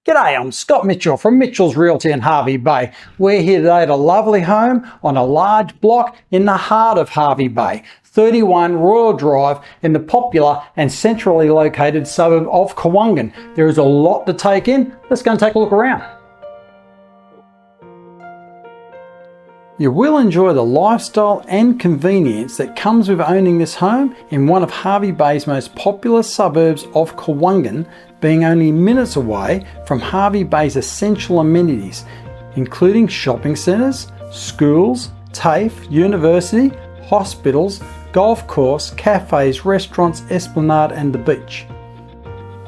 G'day, I'm Scott Mitchell from Mitchell's Realty in Hervey Bay. We're here today at a lovely home on a large block in the heart of Hervey Bay, 31 Royal Drive in the popular and centrally located suburb of Kawungan. There is a lot to take in. Let's go and take a look around. You will enjoy the lifestyle and convenience that comes with owning this home in one of Hervey Bay's most popular suburbs of Kawungan, being only minutes away from Hervey Bay's essential amenities, including shopping centres, schools, TAFE, university, hospitals, golf course, cafes, restaurants, esplanade and the beach.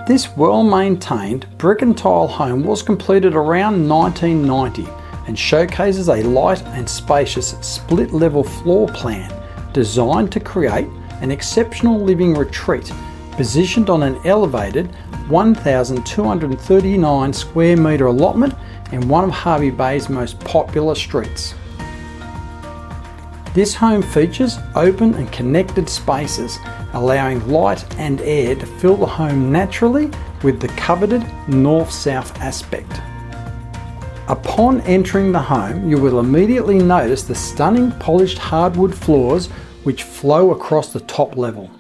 This well-maintained brick and tile home was completed around 1990 and showcases a light and spacious split-level floor plan designed to create an exceptional living retreat positioned on an elevated 1,239 square metre allotment in one of Hervey Bay's most popular streets. This home features open and connected spaces, allowing light and air to fill the home naturally with the coveted north-south aspect. Upon entering the home, you will immediately notice the stunning polished hardwood floors which flow across the top level.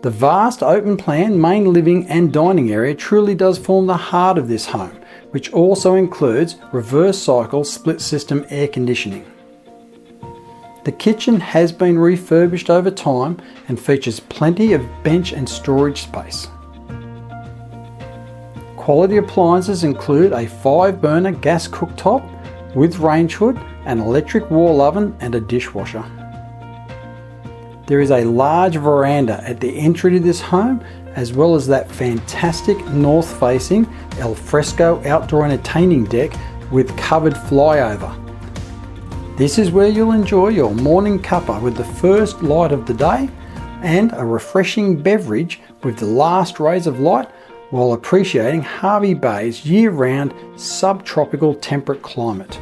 The vast open plan main living and dining area truly does form the heart of this home, which also includes reverse cycle split system air conditioning. The kitchen has been refurbished over time and features plenty of bench and storage space. Quality appliances include a 5-burner gas cooktop with range hood, an electric wall oven and a dishwasher. There is a large veranda at the entry to this home, as well as that fantastic north-facing al fresco outdoor entertaining deck with covered flyover. This is where you'll enjoy your morning cuppa with the first light of the day and a refreshing beverage with the last rays of light, while appreciating Hervey Bay's year-round subtropical temperate climate.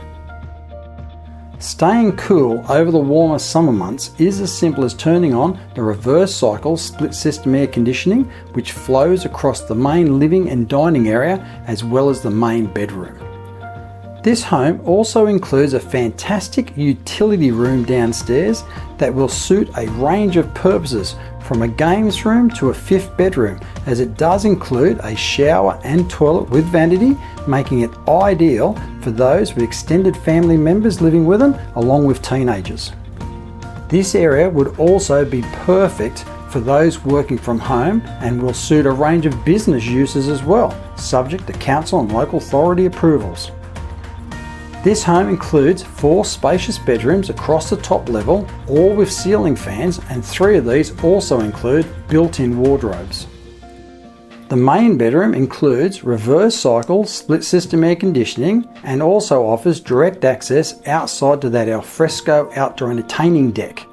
Staying cool over the warmer summer months is as simple as turning on the reverse cycle split system air conditioning, which flows across the main living and dining area as well as the main bedroom. This home also includes a fantastic utility room downstairs that will suit a range of purposes, from a games room to a 5th bedroom, as it does include a shower and toilet with vanity, making it ideal for those with extended family members living with them, along with teenagers. This area would also be perfect for those working from home and will suit a range of business uses as well, subject to council and local authority approvals. This home includes 4 spacious bedrooms across the top level, all with ceiling fans, and 3 of these also include built-in wardrobes. The main bedroom includes reverse cycle split system air conditioning and also offers direct access outside to that al fresco outdoor entertaining deck.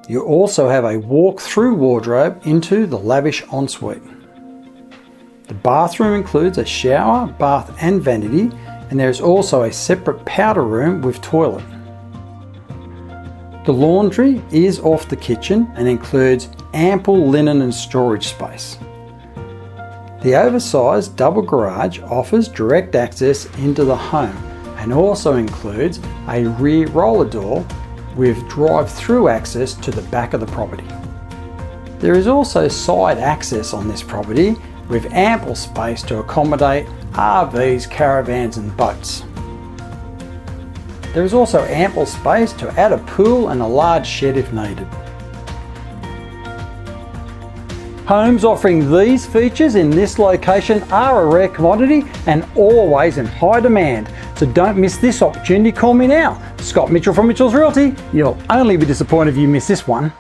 You also have a walk-through wardrobe into the lavish ensuite. The bathroom includes a shower, bath and vanity, and there is also a separate powder room with toilet. The laundry is off the kitchen and includes ample linen and storage space. The oversized double garage offers direct access into the home and also includes a rear roller door with drive-through access to the back of the property. There is also side access on this property with ample space to accommodate RVs, caravans and boats. There is also ample space to add a pool and a large shed if needed. Homes offering these features in this location are a rare commodity and always in high demand, so don't miss this opportunity. Call me now. Scott Mitchell from Mitchell's Realty. You'll only be disappointed if you miss this one.